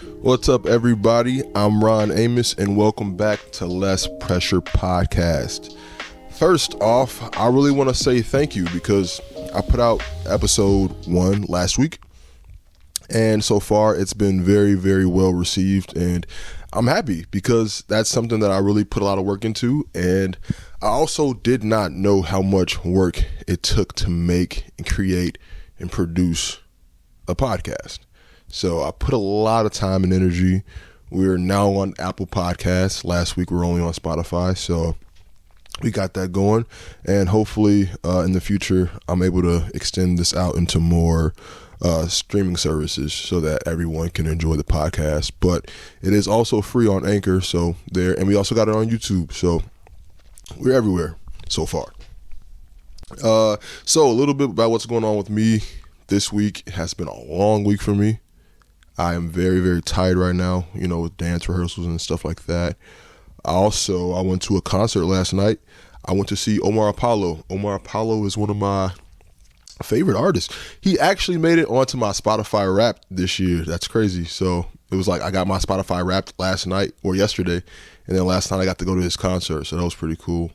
What's up, everybody? I'm Ron Amos, and welcome back to Less Pressure Podcast. First off, I really want to say thank you because I put out episode 1 last week, and so far it's been very, very well received, and I'm happy because that's something that I really put a lot of work into, and I also did not know how much work it took to make and create and produce a podcast. So I put a lot of time and energy. We're now on Apple Podcasts. Last week we were only on Spotify, so we got that going. And hopefully in the future, I'm able to extend this out into more streaming services so that everyone can enjoy the podcast. But it is also free on Anchor, so there. And we also got it on YouTube, so we're everywhere so far. So a little bit about what's going on with me this week. It has been a long week for me. I am very, very tired right now, with dance rehearsals and stuff like that. I went to a concert last night. I went to see Omar Apollo. Omar Apollo is one of my favorite artists. He actually made it onto my Spotify Wrapped this year. That's crazy. So it was like I got my Spotify Wrapped last night or yesterday, and then last night I got to go to his concert. So that was pretty cool.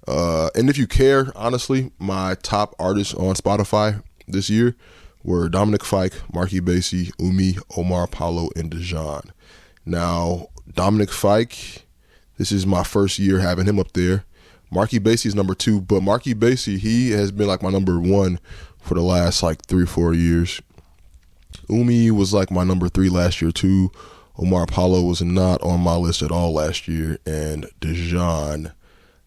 And if you care, honestly, my top artists on Spotify this year were Dominic Fike, Marky Basie, Umi, Omar Apollo, and Dejan. Now, Dominic Fike, this is my first year having him up there. Marky Basie is number 2, but Marky Basie, he has been like my number 1 for the last 3-4 years. Umi was like my number 3 last year too. Omar Apollo was not on my list at all last year. And Dejan,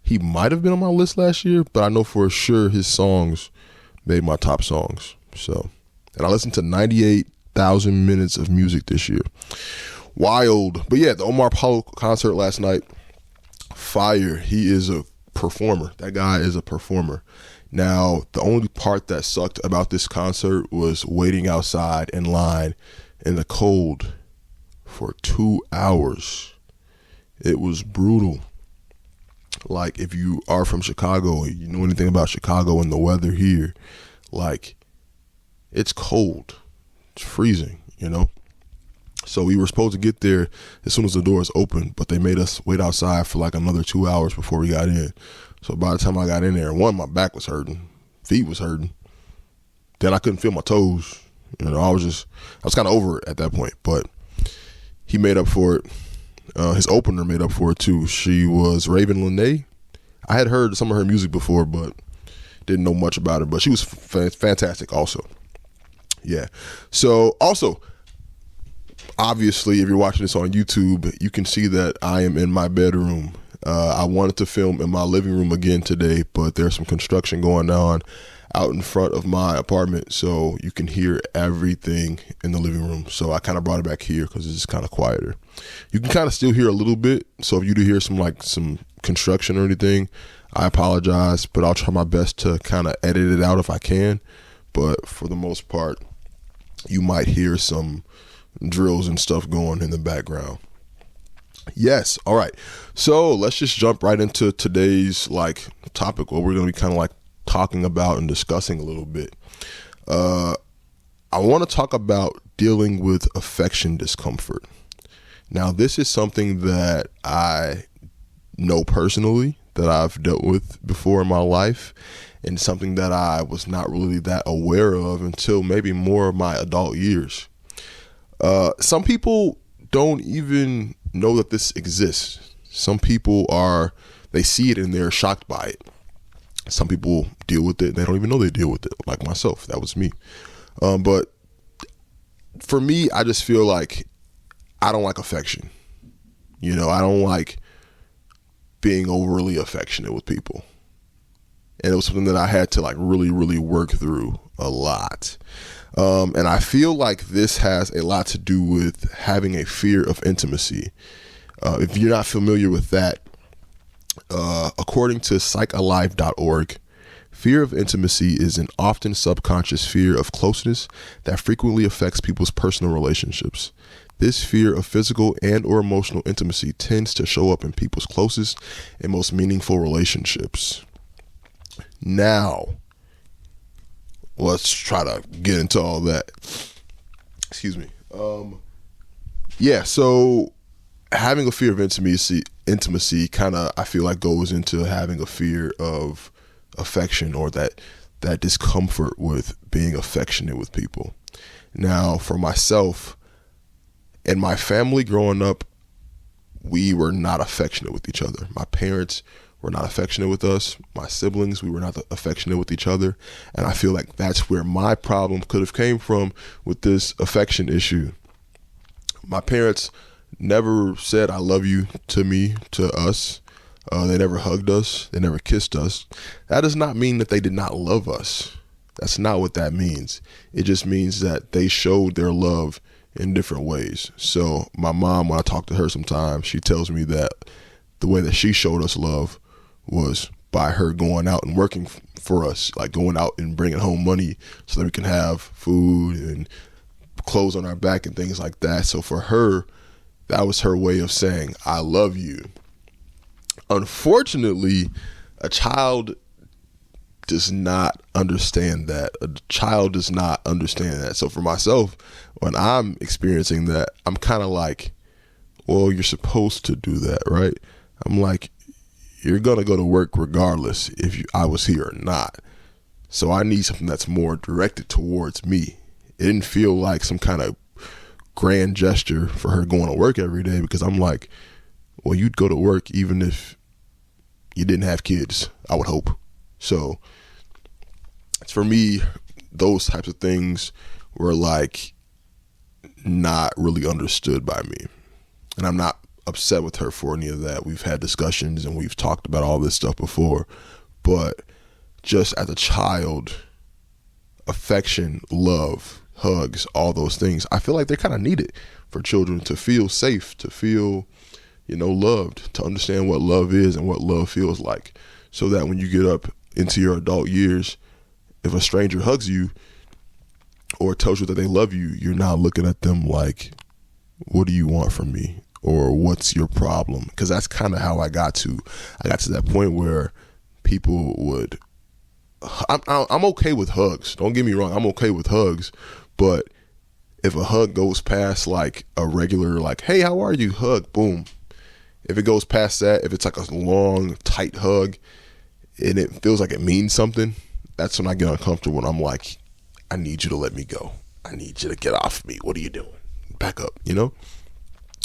he might have been on my list last year, but I know for sure his songs made my top songs. And I listened to 98,000 minutes of music this year. Wild. But yeah, the Omar Apollo concert last night, fire. He is a performer. That guy is a performer. Now, the only part that sucked about this concert was waiting outside in line in the cold for 2 hours. It was brutal. Like, if you are from Chicago, you know anything about Chicago and the weather here, it's cold. It's freezing, So we were supposed to get there as soon as the doors opened, but they made us wait outside for another 2 hours before we got in. So by the time I got in there, my back was hurting, feet was hurting. Then I couldn't feel my toes. I was kind of over it at that point, but he made up for it. His opener made up for it too. She was Raven Lene. I had heard some of her music before, but didn't know much about her, but she was fantastic also. Yeah. So also, obviously, if you're watching this on YouTube, you can see that I am in my bedroom. I wanted to film in my living room again today, but there's some construction going on out in front of my apartment, so you can hear everything in the living room. So I kind of brought it back here because it's kind of quieter. You can kind of still hear a little bit, so if you do hear some construction or anything, I apologize, but I'll try my best to kind of edit it out if I can. But for the most part, you might hear some drills and stuff going in the background. Yes. All right. So let's just jump right into today's topic, what we're going to be kind of talking about and discussing a little bit. I want to talk about dealing with affection discomfort. Now, this is something that I know personally that I've dealt with before in my life, and something that I was not really that aware of until maybe more of my adult years. Some people don't even know that this exists. Some people they see it and they're shocked by it. Some people deal with it and they don't even know they deal with it, like myself. That was me. But for me, I just feel like I don't like affection. I don't like being overly affectionate with people. And it was something that I had to really, really work through a lot. And I feel like this has a lot to do with having a fear of intimacy. If you're not familiar with that, according to psychalive.org, fear of intimacy is an often subconscious fear of closeness that frequently affects people's personal relationships. This fear of physical and or emotional intimacy tends to show up in people's closest and most meaningful relationships. Now, let's try to get into all that. Excuse me. Yeah, so having a fear of intimacy kind of, I feel like, goes into having a fear of affection, or that discomfort with being affectionate with people. Now, for myself and my family growing up, we were not affectionate with each other. My parents were not affectionate with us. My siblings, we were not affectionate with each other. And I feel like that's where my problem could have came from with this affection issue. My parents never said I love you to me, to us. They never hugged us. They never kissed us. That does not mean that they did not love us. That's not what that means. It just means that they showed their love in different ways. So my mom, when I talk to her sometimes, she tells me that the way that she showed us love was by her going out and working for us, like going out and bringing home money so that we can have food and clothes on our back and things like that. So for her, that was her way of saying, I love you. Unfortunately, a child does not understand that. A child does not understand that. So for myself, when I'm experiencing that, I'm kind of like, well, you're supposed to do that, right? I'm like, you're going to go to work regardless if I was here or not. So I need something that's more directed towards me. It didn't feel like some kind of grand gesture for her going to work every day, because I'm like, well, you'd go to work even if you didn't have kids, I would hope. So it's, for me, those types of things were like not really understood by me. And I'm not upset with her for any of that. We've had discussions and we've talked about all this stuff before. But just as a child, affection, love, hugs, all those things, I feel like they're kind of needed for children to feel safe, to feel, loved, to understand what love is and what love feels like. So that when you get up into your adult years, if a stranger hugs you or tells you that they love you, you're not looking at them like, what do you want from me? Or what's your problem? Because that's kind of how I got to that point where people would, I'm okay with hugs. Don't get me wrong. I'm okay with hugs. But if a hug goes past like a regular, like, hey, how are you? Hug, boom. If it goes past that, if it's like a long, tight hug and it feels like it means something, that's when I get uncomfortable, and I'm like, I need you to let me go. I need you to get off me. What are you doing? Back up,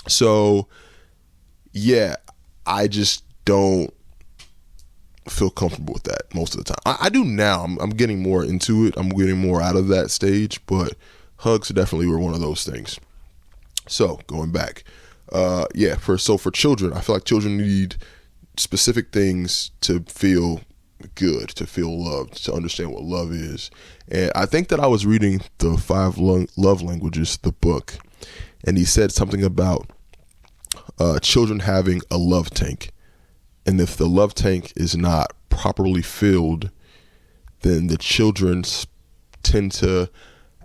So, yeah, I just don't feel comfortable with that most of the time. I do now. I'm getting more into it. I'm getting more out of that stage, but hugs definitely were one of those things. So, going back, for children, I feel like children need specific things to feel good, to feel loved, to understand what love is. And I think that I was reading the 5 Love Languages, the book, and he said something about children having a love tank. And if the love tank is not properly filled, then the children tend to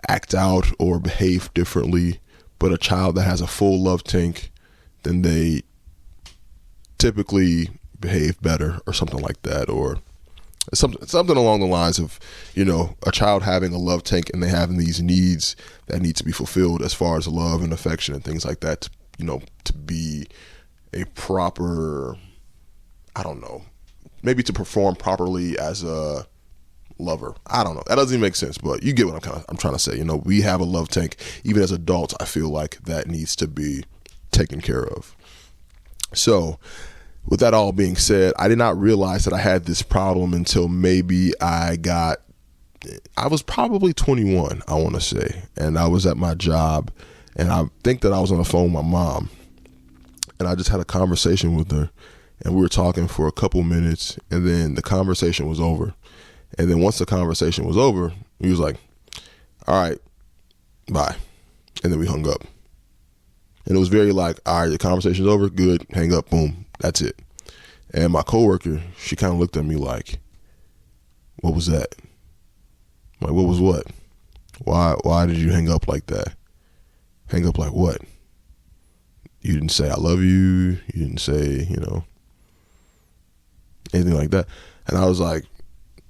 act out or behave differently. But a child that has a full love tank, then they typically behave better, or something like that, or something along the lines of, a child having a love tank and they having these needs that need to be fulfilled as far as love and affection and things like that, to be a proper, I don't know, maybe to perform properly as a lover. I don't know. That doesn't even make sense, but you get what I'm trying to say. We have a love tank. Even as adults, I feel like that needs to be taken care of. So, with that all being said, I did not realize that I had this problem until maybe I was probably 21, I want to say, and I was at my job, and I think that I was on the phone with my mom, and I just had a conversation with her, and we were talking for a couple minutes, and then the conversation was over. And then once the conversation was over, he was like, all right, bye. And then we hung up. And it was very like, all right, the conversation's over, good, hang up, boom, that's it. And my coworker, she kind of looked at me like, what was that? I'm like, what was what? Why did you hang up like that? Hang up like what? You didn't say I love you. You didn't say, anything like that. And I was like,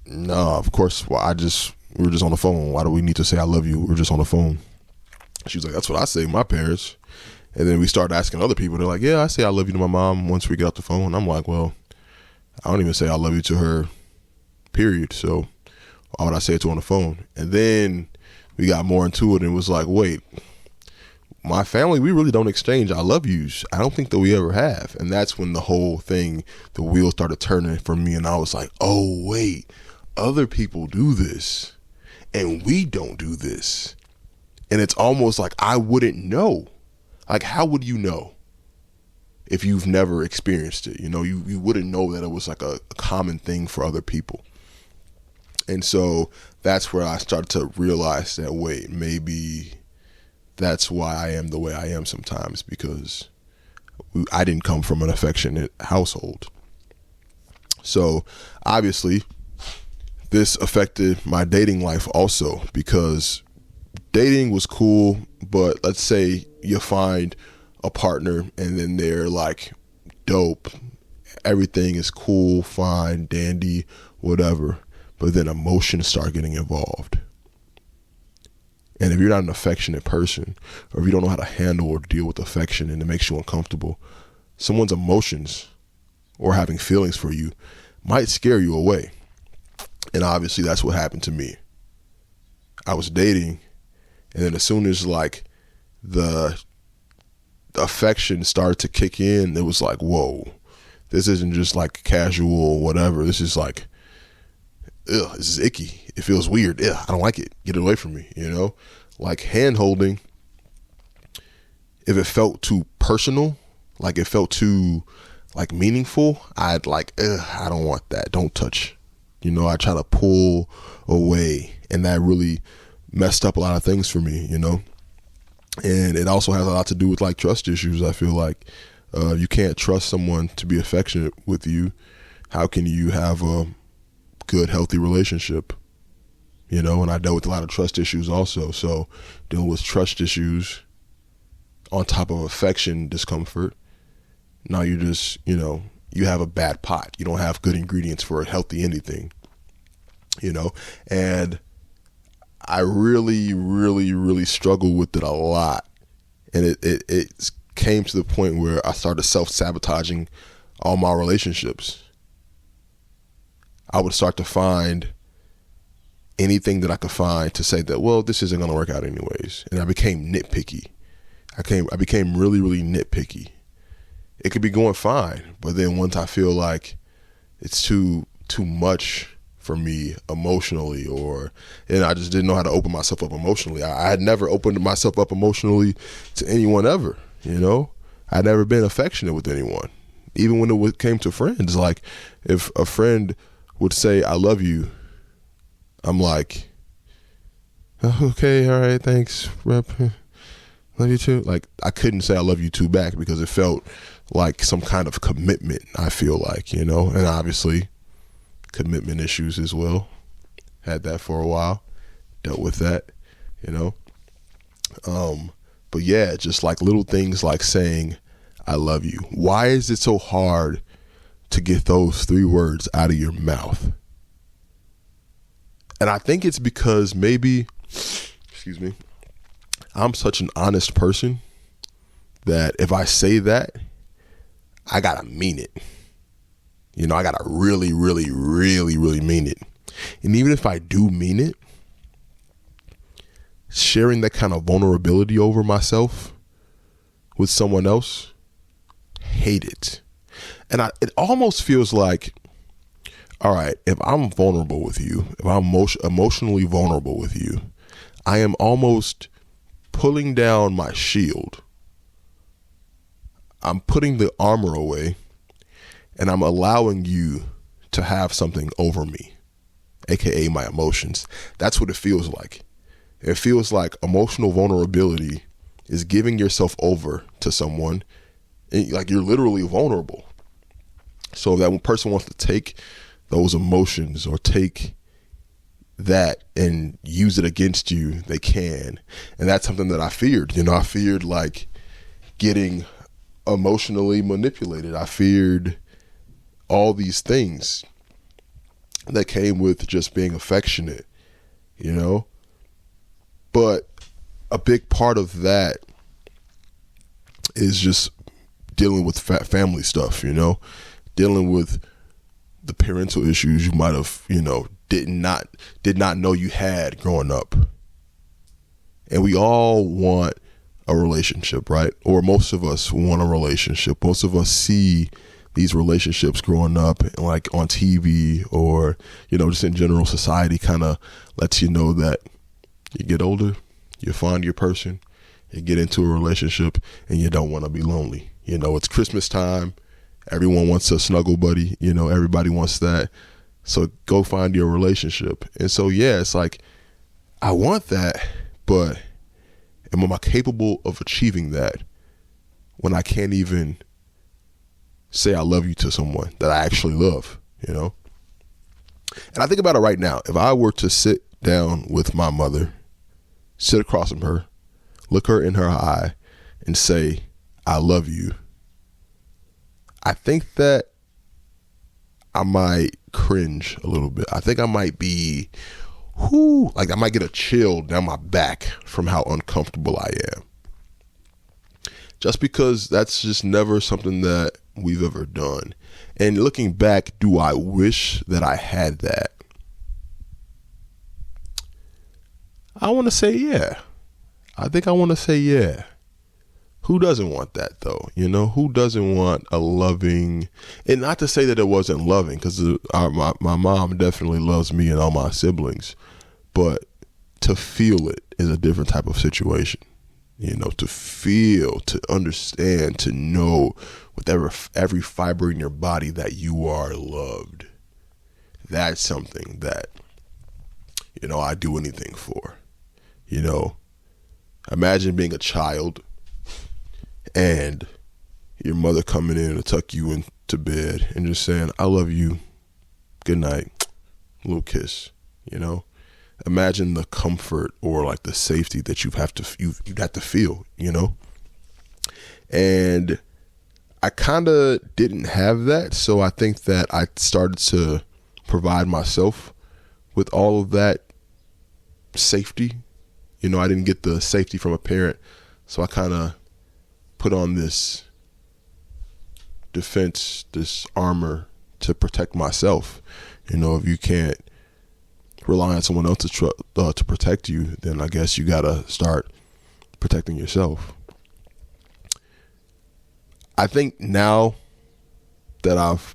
no, of course. Well, we were just on the phone. Why do we need to say I love you? We're just on the phone. She was like, that's what I say to my parents. And then we started asking other people. They're like, yeah, I say I love you to my mom once we get off the phone. I'm like, well, I don't even say I love you to her, period. So why would I say it to her on the phone? And then we got more into it and it was like, wait, my family, we really don't exchange I love yous. I don't think that we ever have. And that's when the whole thing, the wheels started turning for me. And I was like, oh, wait, other people do this and we don't do this. And it's almost like I wouldn't know. Like, how would you know if you've never experienced it? You know, you wouldn't know that it was like a common thing for other people. And so that's where I started to realize that, wait, maybe that's why I am the way I am sometimes, because I didn't come from an affectionate household. So obviously this affected my dating life also, because dating was cool, but let's say you find a partner and then they're like dope, everything is cool, fine, dandy, whatever, but then emotions start getting involved. And if you're not an affectionate person, or if you don't know how to handle or deal with affection and it makes you uncomfortable, someone's emotions or having feelings for you might scare you away. And obviously that's what happened to me. I was dating, and then as soon as like the affection started to kick in, it was like, whoa, this isn't just like casual or whatever. This is like, ugh, this is icky. It feels weird. Ugh, I don't like it. Get it away from me, you know? Like hand holding, if it felt too personal, like it felt too like meaningful, I'd like, I don't want that. Don't touch. You know, I try to pull away, and that really messed up a lot of things for me, you know? And it also has a lot to do with like trust issues. I feel like you can't trust someone to be affectionate with you. How can you have a good, healthy relationship? You know, and I dealt with a lot of trust issues also. So dealing with trust issues on top of affection discomfort, now you just, you know, you have a bad pot. You don't have good ingredients for a healthy anything, you know? And I really, really, really struggled with it a lot. And it came to the point where I started self-sabotaging all my relationships. I would start to find anything that I could find to say that, well, this isn't going to work out anyways. And I became nitpicky. I became really, really nitpicky. It could be going fine, but then once I feel like it's too much for me emotionally, and I just didn't know how to open myself up emotionally. I had never opened myself up emotionally to anyone ever, you know? I'd never been affectionate with anyone. Even when it came to friends, like if a friend would say, I love you, I'm like, okay, all right, thanks, rep. Love you too. Like, I couldn't say I love you too back because it felt like some kind of commitment, I feel like, you know, and obviously commitment issues as well. Had that for a while, dealt with that, you know. But yeah, just like little things like saying, I love you. Why is it so hard to get those 3 words out of your mouth? And I think it's because maybe, I'm such an honest person that if I say that, I gotta mean it. You know, I gotta really, really, really, really mean it. And even if I do mean it, sharing that kind of vulnerability over myself with someone else, hate it. And it almost feels like, all right, if I'm vulnerable with you, if I'm emotionally vulnerable with you, I am almost pulling down my shield. I'm putting the armor away, and I'm allowing you to have something over me, aka my emotions. That's what it feels like. It feels like emotional vulnerability is giving yourself over to someone, and like you're literally vulnerable. So if that person wants to take those emotions or take that and use it against you, they can. And that's something that I feared. You know, I feared like getting emotionally manipulated. I feared all these things that came with just being affectionate, you know. But a big part of that is just dealing with family stuff, dealing with the parental issues you might have, did not know you had growing up. And we all want a relationship, right? Or most of us want a relationship. Most of us see these relationships growing up, like on TV, or, just in general, society kind of lets you know that you get older, you find your person, you get into a relationship, and you don't want to be lonely. It's Christmas time. Everyone wants a snuggle buddy. Everybody wants that. So go find your relationship. And so, yeah, it's like, I want that, but am I capable of achieving that when I can't even say I love you to someone that I actually love, And I think about it right now. If I were to sit down with my mother, sit across from her, look her in her eye, and say, I love you, I think that I might cringe a little bit. I think I might be, I might get a chill down my back from how uncomfortable I am. Just because that's just never something that we've ever done. And looking back, do I wish that I had that? I want to say yeah. I think I want to say yeah. Who doesn't want that though? Who doesn't want a loving, and not to say that it wasn't loving, because my mom definitely loves me and all my siblings, but to feel it is a different type of situation. To feel, to understand, to know with every fiber in your body that you are loved. That's something that, I'd do anything for. Imagine being a child and your mother coming in to tuck you into bed and just saying, I love you, good night, a little kiss, Imagine the comfort or like the safety that you'd have to feel, And I kind of didn't have that. So I think that I started to provide myself with all of that safety. I didn't get the safety from a parent. So I kind of put on this defense, this armor to protect myself. If you can't rely on someone else to protect you, then I guess you gotta start protecting yourself. I think now that I've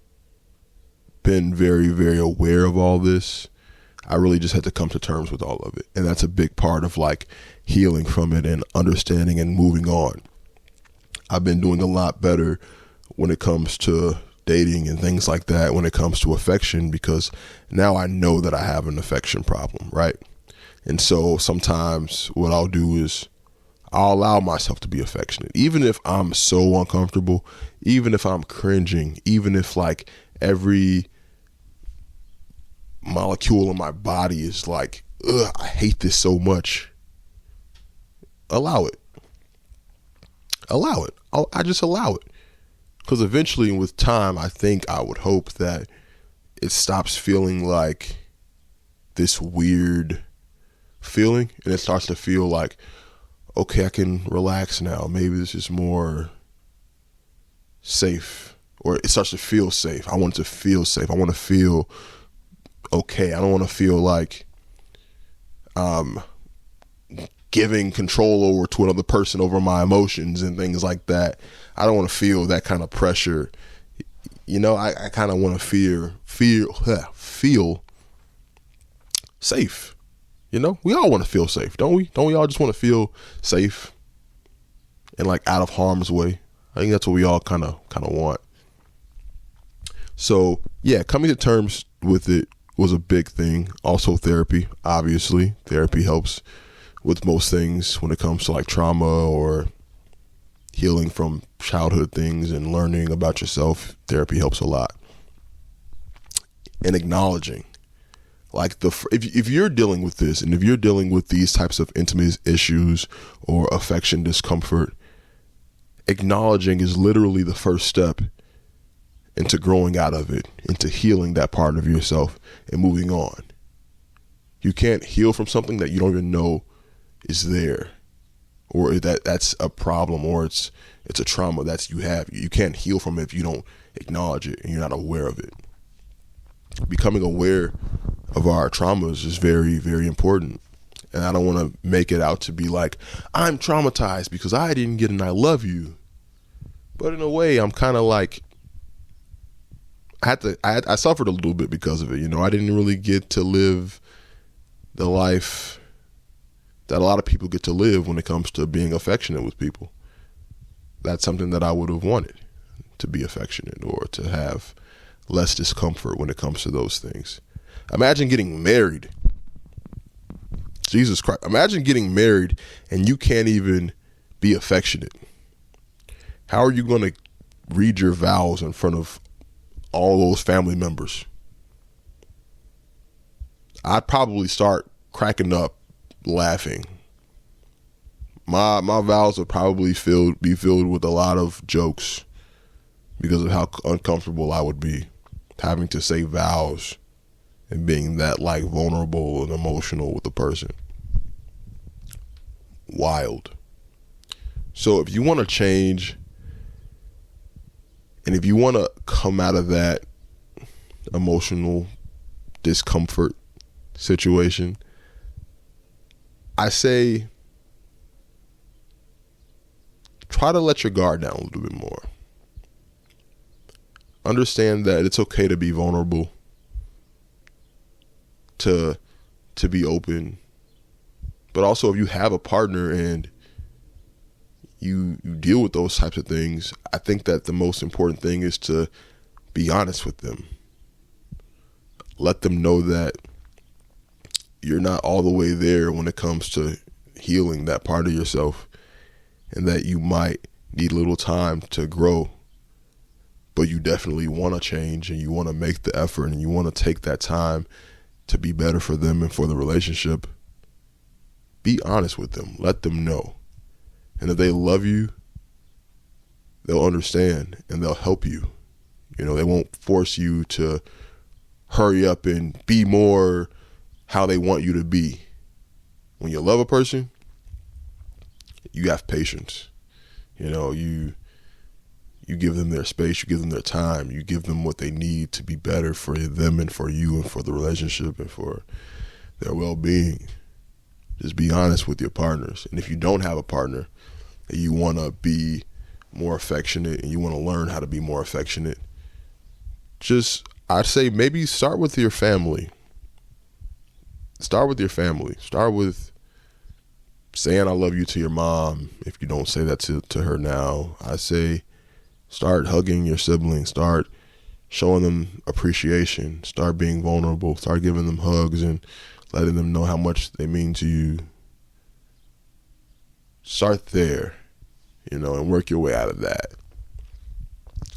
been very, very aware of all this, I really just had to come to terms with all of it. And that's a big part of like healing from it and understanding and moving on. I've been doing a lot better when it comes to dating and things like that, when it comes to affection, because now I know that I have an affection problem, right? And so sometimes what I'll do is I'll allow myself to be affectionate, even if I'm so uncomfortable, even if I'm cringing, even if like every molecule in my body is like, ugh, I hate this so much. Allow it. I just allow it. Because eventually with time, I would hope that it stops feeling like this weird feeling, and it starts to feel like, okay, I can relax now. Maybe this is more safe, or it starts to feel safe. I want it to feel safe. I want to feel okay. I don't want to feel like giving control over to another person over my emotions and things like that. I don't want to feel that kind of pressure. I kind of want to feel safe. We all want to feel safe, don't we? Don't we all just want to feel safe and like out of harm's way? I think that's what we all kind of want. So yeah, coming to terms with it was a big thing. Also therapy, obviously. Therapy helps with most things when it comes to like trauma or healing from childhood things and learning about yourself. Therapy helps a lot. And acknowledging, like if you're dealing with this, and if you're dealing with these types of intimate issues or affection discomfort, acknowledging is literally the first step into growing out of it, into healing that part of yourself and moving on. You can't heal from something that you don't even know is there. or that's a problem, or it's a trauma that's you have. You can't heal from it if you don't acknowledge it and you're not aware of it. Becoming aware of our traumas is very, very important. And I don't want to make it out to be like, I'm traumatized because I didn't get an I love you. But in a way, I'm kind of like, I suffered a little bit because of it. You know, I didn't really get to live the life that a lot of people get to live when it comes to being affectionate with people. That's something that I would have wanted, to be affectionate or to have less discomfort when it comes to those things. Imagine getting married. Jesus Christ. Imagine getting married and you can't even be affectionate. How are you going to read your vows in front of all those family members? I'd probably start cracking up laughing. My vows would probably be filled with a lot of jokes because of how uncomfortable I would be having to say vows and being that like vulnerable and emotional with the person. Wild. So if you want to change and if you want to come out of that emotional discomfort situation, I say try to let your guard down a little bit more. Understand that it's okay to be vulnerable, to be open. But also if you have a partner and you deal with those types of things, I think that the most important thing is to be honest with them. Let them know that you're not all the way there when it comes to healing that part of yourself, and that you might need a little time to grow, but you definitely want to change and you want to make the effort and you want to take that time to be better for them and for the relationship. Be honest with them. Let them know. And if they love you, they'll understand and they'll help you. You know, they won't force you to hurry up and be more how they want you to be. When you love a person, you have patience. You know, you give them their space, you give them their time, you give them what they need to be better for them and for you and for the relationship and for their well-being. Just be honest with your partners. And if you don't have a partner and you want to be more affectionate and you want to learn how to be more affectionate, I'd say maybe start with your family. Start with your family. Start with saying I love you to your mom. If you don't say that to her now, I say start hugging your siblings. Start showing them appreciation. Start being vulnerable. Start giving them hugs and letting them know how much they mean to you. Start there, you know, and work your way out of that.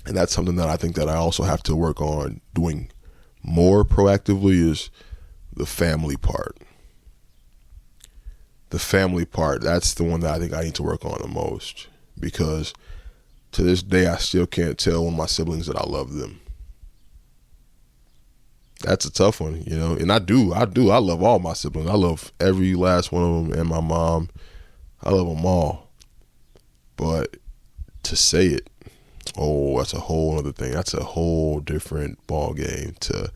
And that's something that I think that I also have to work on doing more proactively is the family part. The family part, that's the one that I think I need to work on the most, because to this day I still can't tell one of my siblings that I love them. That's a tough one, you know, and I do. I love all my siblings. I love every last one of them and my mom. I love them all. But to say it, that's a whole other thing. That's a whole different ball game to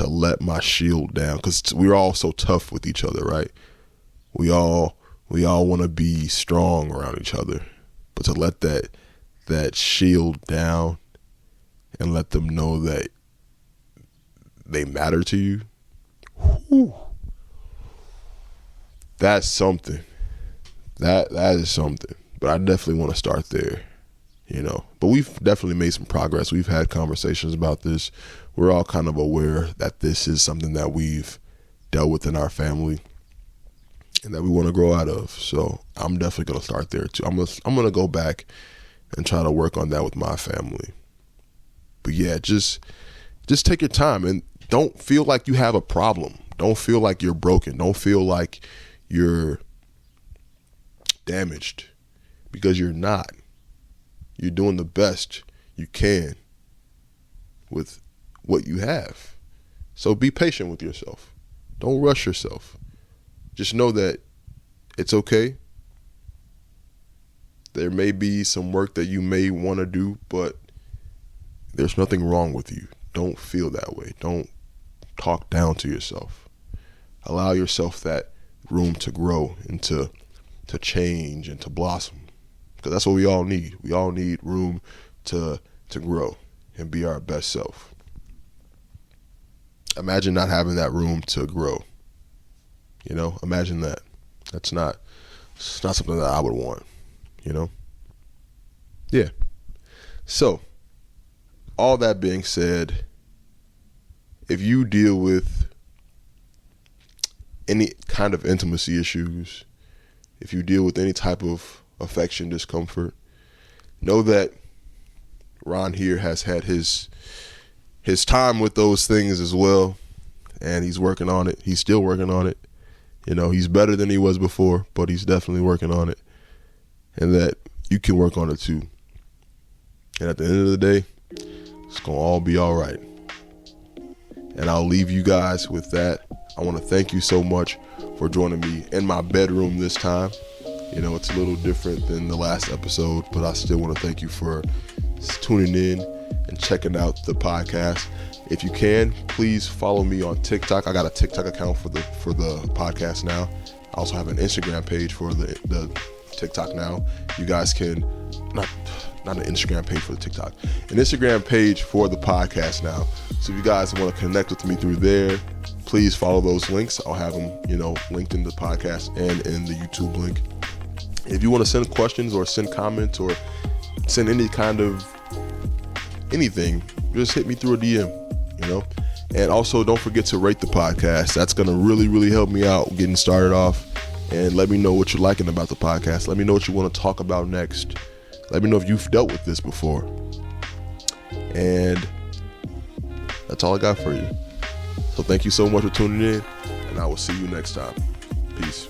let my shield down, because we're all so tough with each other, right? We all want to be strong around each other, but to let that shield down and let them know that they matter to you, whew, that's something. That is something. But I definitely want to start there, you know. But we've definitely made some progress. We've had conversations about this. We're all kind of aware that this is something that we've dealt with in our family and that we want to grow out of. So I'm definitely going to start there too. I'm going to go back and try to work on that with my family. But yeah, just take your time and don't feel like you have a problem. Don't feel like you're broken. Don't feel like you're damaged, because you're not. You're doing the best you can with what you have. So be patient with yourself. Don't rush yourself. Just know that it's okay. There may be some work that you may want to do, but there's nothing wrong with you. Don't feel that way. Don't talk down to yourself. Allow yourself that room to grow and to change and to blossom. Because that's what we all need. We all need room to grow and be our best self. Imagine not having that room to grow. Imagine that. It's not something that I would want, Yeah. So, all that being said, if you deal with any kind of intimacy issues, if you deal with any type of affection discomfort, know that Ron here has had his time with those things as well, and he's working on it. He's still working on it. He's better than he was before, but he's definitely working on it, and that you can work on it too. And at the end of the day, it's going to all be all right. And I'll leave you guys with that. I want to thank you so much for joining me in my bedroom this time. It's a little different than the last episode, but I still want to thank you for tuning in and checking out the podcast. If you can, please follow me on TikTok. I got a TikTok account for the podcast now. I also have an Instagram page for the TikTok now. You guys can not an Instagram page for the TikTok, an Instagram page for the podcast now. So if you guys want to connect with me through there, please follow those links. I'll have them, linked in the podcast and in the YouTube link. If you want to send questions or send comments or send any kind of anything, just hit me through a DM, And also don't forget to rate the podcast. That's going to really, really help me out getting started off. And let me know what you're liking about the podcast. Let me know what you want to talk about next. Let me know if you've dealt with this before. And that's all I got for you. So thank you so much for tuning in, and I will see you next time. Peace.